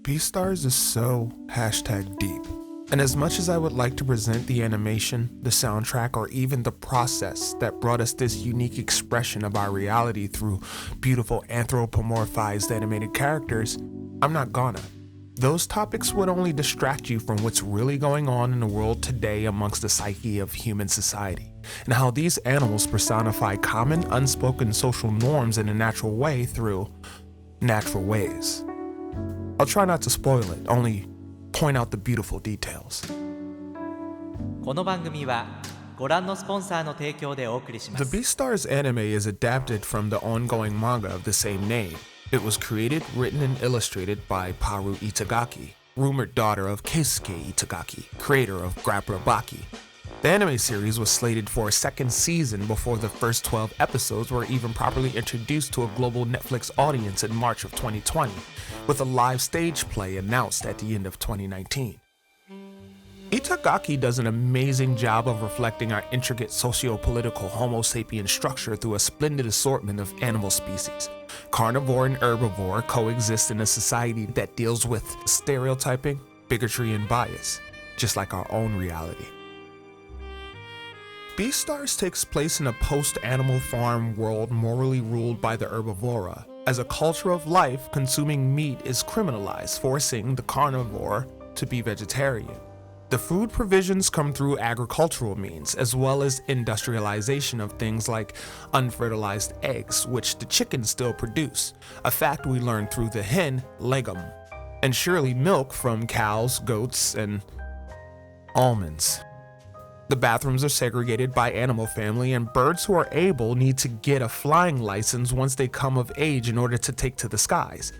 Beastars is so #deep. And as much as I would like to present the animation, the soundtrack, or even the process that brought us this unique expression of our reality through beautiful anthropomorphized animated characters, I'm not gonna. Those topics would only distract you from what's really going on in the world today amongst the psyche of human society, and how these animals personify common, unspoken social norms in a natural way through natural ways. I'll try not to spoil it, only point out the beautiful details. この番組はご覧のスポンサーの提供でお送りしま The す。 Beastars anime is adapted from the ongoing manga of the same name. It was created, written, and illustrated by Paru Itagaki, rumored daughter of Keisuke Itagaki, creator of Grappler Baki. The anime series was slated for a second season before the first 12 episodes were even properly introduced to a global Netflix audience in March of 2020, with a live stage play announced at the end of 2019. Itagaki does an amazing job of reflecting our intricate socio-political Homo sapien structure through a splendid assortment of animal species. Carnivore and herbivore coexist in a society that deals with stereotyping, bigotry, and bias, just like our own reality. Beastars takes place in a post-Animal Farm world morally ruled by the herbivora. As a culture of life, consuming meat is criminalized, forcing the carnivore to be vegetarian. The food provisions come through agricultural means, as well as industrialization of things like unfertilized eggs, which the chickens still produce, a fact we learned through the hen, legum, and surely milk from cows, goats, and almonds. The bathrooms are segregated by animal family, and birds who are able need to get a flying license once they come of age in order to take to the skies.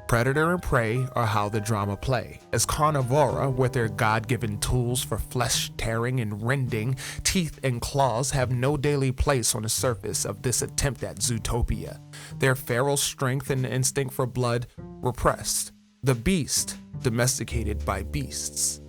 Predator and prey are how the drama play, as carnivora, with their God-given tools for flesh tearing and rending, teeth and claws have no daily place on the surface of this attempt at zootopia. Their feral strength and instinct for blood repressed. The beast domesticated by beasts.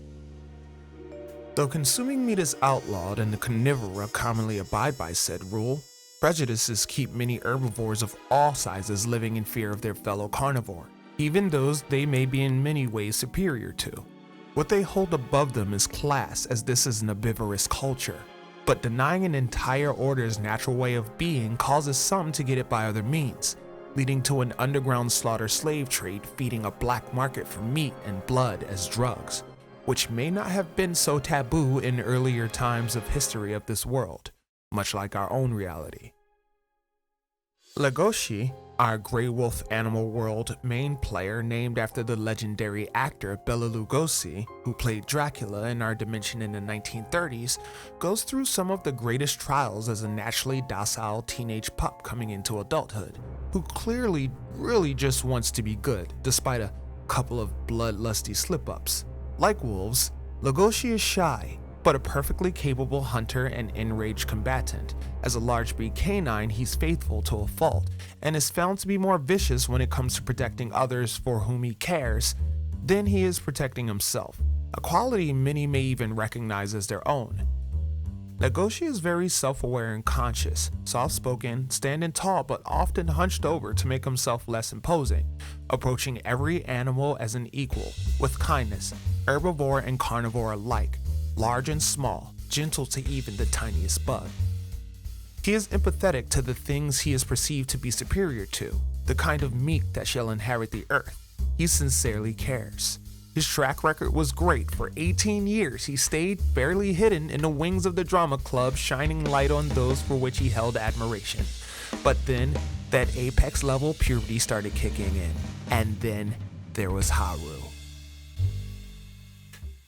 Though consuming meat is outlawed and the carnivora commonly abide by said rule, prejudices keep many herbivores of all sizes living in fear of their fellow carnivore, even those they may be in many ways superior to. What they hold above them is class, as this is an herbivorous culture, but denying an entire order's natural way of being causes some to get it by other means, leading to an underground slaughter slave trade feeding a black market for meat and blood as drugs, which may not have been so taboo in earlier times of history of this world, much like our own reality. Legoshi, our Grey Wolf Animal World main player named after the legendary actor Bela Lugosi, who played Dracula in our dimension in the 1930s, goes through some of the greatest trials as a naturally docile teenage pup coming into adulthood, who clearly really just wants to be good, despite a couple of bloodlusty slip-ups. Like wolves, Legoshi is shy, but a perfectly capable hunter and enraged combatant. As a large breed canine, he's faithful to a fault, and is found to be more vicious when it comes to protecting others for whom he cares than he is protecting himself, a quality many may even recognize as their own. Legoshi is very self-aware and conscious, soft-spoken, standing tall but often hunched over to make himself less imposing, approaching every animal as an equal, with kindness, herbivore and carnivore alike, large and small, gentle to even the tiniest bug. He is empathetic to the things he is perceived to be superior to, the kind of meat that shall inherit the earth. He sincerely cares. His track record was great. For 18 years, he stayed barely hidden in the wings of the drama club, shining light on those for which he held admiration. But then, that apex level puberty started kicking in, and then there was Haru.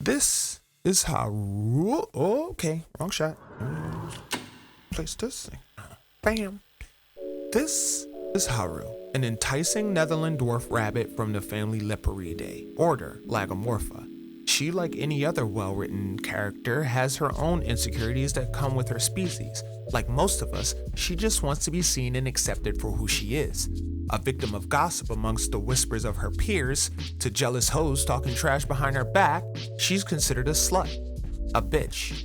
This is Haru. Oh, okay, wrong shot. Place this thing. Bam. This is Haru, an enticing Netherland dwarf rabbit from the family Leporidae, order Lagomorpha. She, like any other well-written character, has her own insecurities that come with her species. Like most of us, she just wants to be seen and accepted for who she is. A victim of gossip amongst the whispers of her peers, to jealous hoes talking trash behind her back, she's considered a slut, a bitch,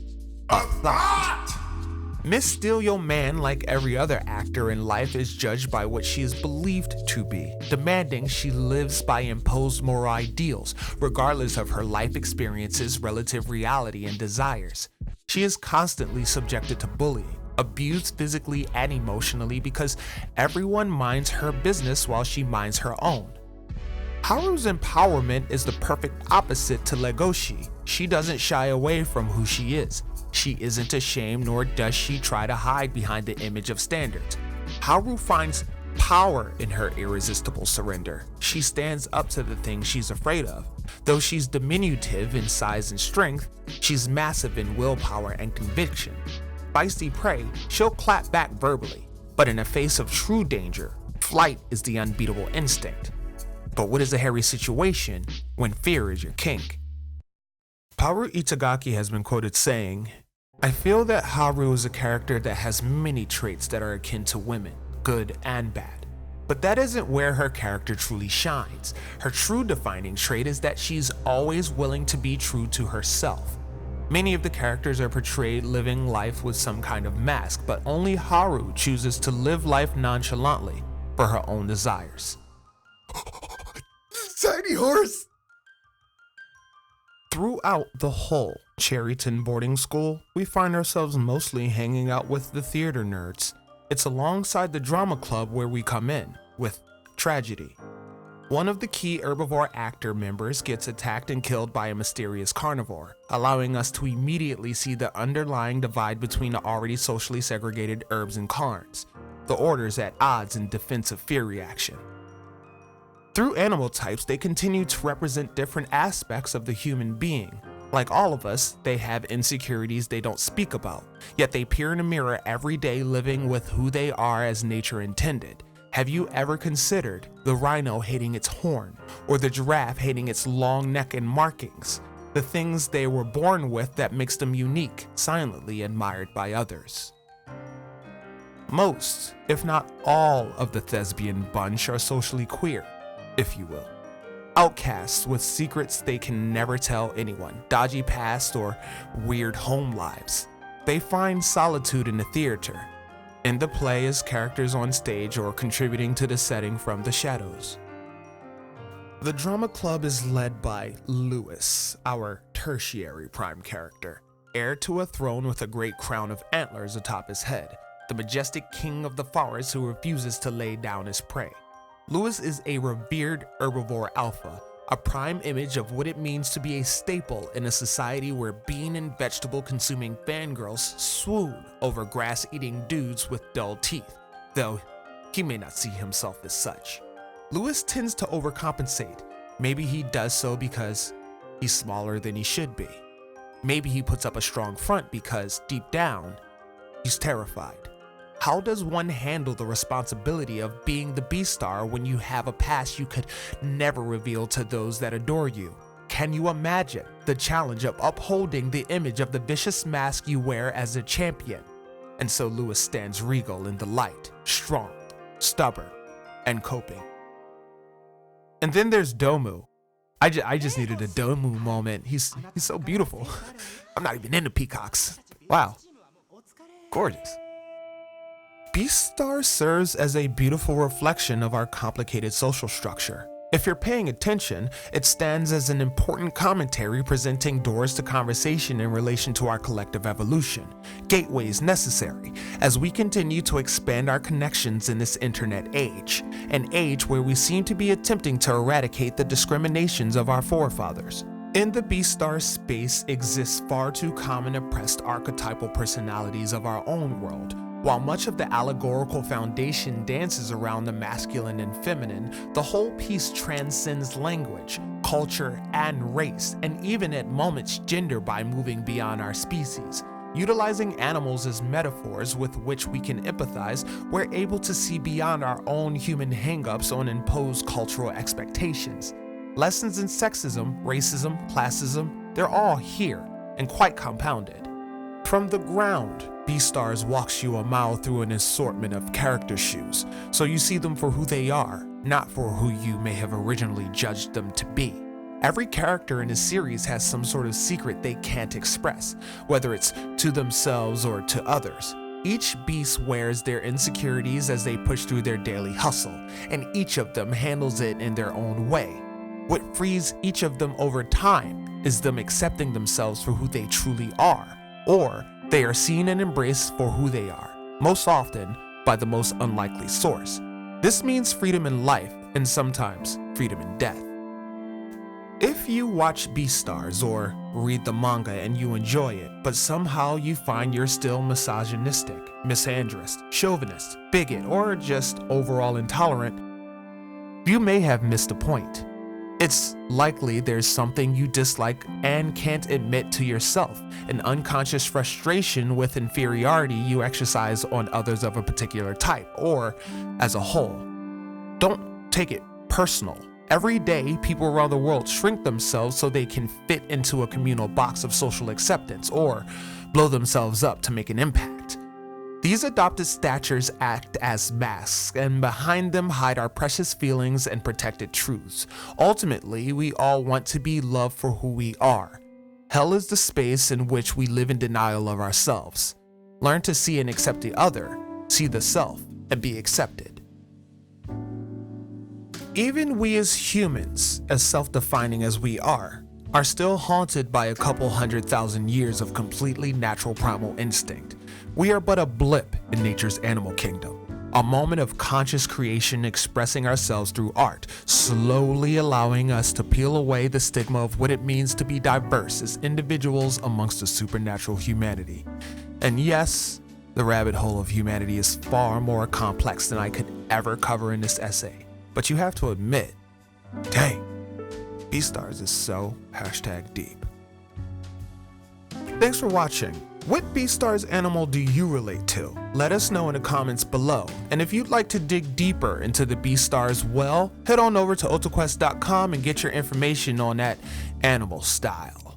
a thought. Miss Steal Your Man, like every other actor in life, is judged by what she is believed to be, demanding she lives by imposed moral ideals, regardless of her life experiences, relative reality, and desires. She is constantly subjected to bullying, abused physically and emotionally because everyone minds her business while she minds her own. Haru's empowerment is the perfect opposite to Legoshi. She doesn't shy away from who she is. She isn't ashamed, nor does she try to hide behind the image of standards. Haru finds power in her irresistible surrender. She stands up to the things she's afraid of. Though she's diminutive in size and strength, she's massive in willpower and conviction. Feisty prey, she'll clap back verbally, but in the face of true danger, flight is the unbeatable instinct. But what is a hairy situation when fear is your kink? Paru Itagaki has been quoted saying, "I feel that Haru is a character that has many traits that are akin to women, good and bad. But that isn't where her character truly shines. Her true defining trait is that she's always willing to be true to herself. Many of the characters are portrayed living life with some kind of mask, but only Haru chooses to live life nonchalantly for her own desires." Tiny horse! Throughout the whole Cherryton boarding school, we find ourselves mostly hanging out with the theater nerds. It's alongside the drama club where we come in, with tragedy. One of the key herbivore actor members gets attacked and killed by a mysterious carnivore, allowing us to immediately see the underlying divide between the already socially segregated herbs and carns. The order's at odds in defense of fear reaction. Through animal types, they continue to represent different aspects of the human being. Like all of us, they have insecurities they don't speak about, yet they peer in a mirror every day living with who they are as nature intended. Have you ever considered the rhino hating its horn, or the giraffe hating its long neck and markings? The things they were born with that makes them unique, silently admired by others. Most, if not all, of the thespian bunch are socially queer, if you will. Outcasts with secrets they can never tell anyone, dodgy past or weird home lives. They find solitude in the theater, in the play as characters on stage or contributing to the setting from the shadows. The drama club is led by Lewis, our tertiary prime character, heir to a throne with a great crown of antlers atop his head, the majestic king of the forest who refuses to lay down his prey. Lewis is a revered herbivore alpha, a prime image of what it means to be a staple in a society where bean and vegetable consuming fangirls swoon over grass eating dudes with dull teeth, though he may not see himself as such. Lewis tends to overcompensate. Maybe he does so because he's smaller than he should be. Maybe he puts up a strong front because deep down, he's terrified. How does one handle the responsibility of being the Beastar when you have a past you could never reveal to those that adore you? Can you imagine the challenge of upholding the image of the vicious mask you wear as a champion? And so Lewis stands regal in the light, strong, stubborn, and coping. And then there's Domu. I just needed a Domu moment. He's so beautiful. I'm not even into peacocks. Wow. Gorgeous. Beastars serves as a beautiful reflection of our complicated social structure. If you're paying attention, it stands as an important commentary presenting doors to conversation in relation to our collective evolution, gateways necessary as we continue to expand our connections in this internet age, an age where we seem to be attempting to eradicate the discriminations of our forefathers. In the Beastar space exists far too common oppressed archetypal personalities of our own world. While much of the allegorical foundation dances around the masculine and feminine, the whole piece transcends language, culture, and race, and even at moments gender by moving beyond our species. Utilizing animals as metaphors with which we can empathize, we're able to see beyond our own human hang-ups on imposed cultural expectations. Lessons in sexism, racism, classism, they're all here, and quite compounded. From the ground, Beastars walks you a mile through an assortment of character shoes, so you see them for who they are, not for who you may have originally judged them to be. Every character in a series has some sort of secret they can't express, whether it's to themselves or to others. Each beast wears their insecurities as they push through their daily hustle, and each of them handles it in their own way. What frees each of them over time is them accepting themselves for who they truly are, or they are seen and embraced for who they are, most often by the most unlikely source. This means freedom in life, and sometimes freedom in death. If you watch Beastars or read the manga and you enjoy it, but somehow you find you're still misogynistic, misandrist, chauvinist, bigot, or just overall intolerant, you may have missed a point. It's likely there's something you dislike and can't admit to yourself, an unconscious frustration with inferiority you exercise on others of a particular type, or as a whole. Don't take it personal. Every day, people around the world shrink themselves so they can fit into a communal box of social acceptance, or blow themselves up to make an impact. These adopted statures act as masks, and behind them hide our precious feelings and protected truths. Ultimately, we all want to be loved for who we are. Hell is the space in which we live in denial of ourselves. Learn to see and accept the other, see the self, and be accepted. Even we as humans, as self-defining as we are still haunted by a couple 100,000 years of completely natural primal instinct. We are but a blip in nature's animal kingdom, a moment of conscious creation expressing ourselves through art, slowly allowing us to peel away the stigma of what it means to be diverse as individuals amongst the supernatural humanity. And yes, the rabbit hole of humanity is far more complex than I could ever cover in this essay. But you have to admit, dang, Beastars is so #deep. Thanks for watching. What Beastars animal do you relate to? Let us know in the comments below. And if you'd like to dig deeper into the Beastars, well, head on over to OTAQUEST.com and get your information on that animal style.